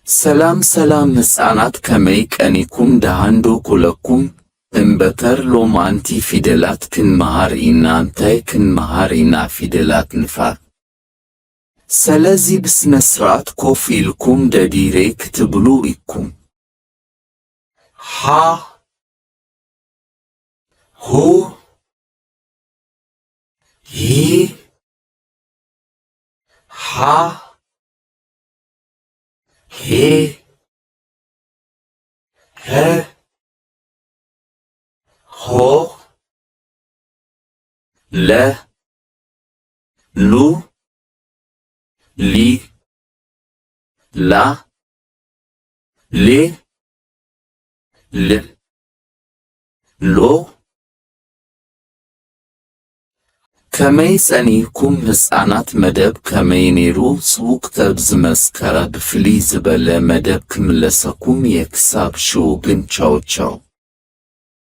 ሰላም ሰላም ሕፃናት ከመይ ቀኒኩም ደሃንዶ ኩለኩም እምበተር ሎማንቲ ፊደላት ክንመሃር ኢና እንታይ ክንመሃር ኢና ፊደላት ንፋር። ስለዚህ በስነ ስርዓት ኮፍ ኢልኩም ደዲሬ ክትብሉ ኢኩም። ሃ ሁ ሂ ሃ ሄ ሄ ሆ ለ ሉ ሊ ላ ሌ ል ሎ ከመይ ጸኒሕኩም ሕፃናት መደብ ከመይ ነይሩ ጽቡቕ ዝመስከረ ብፍልይ ዝበለ መደብ ክምለሰኩም የክሳብ ሽው ግን ቻው ቻው።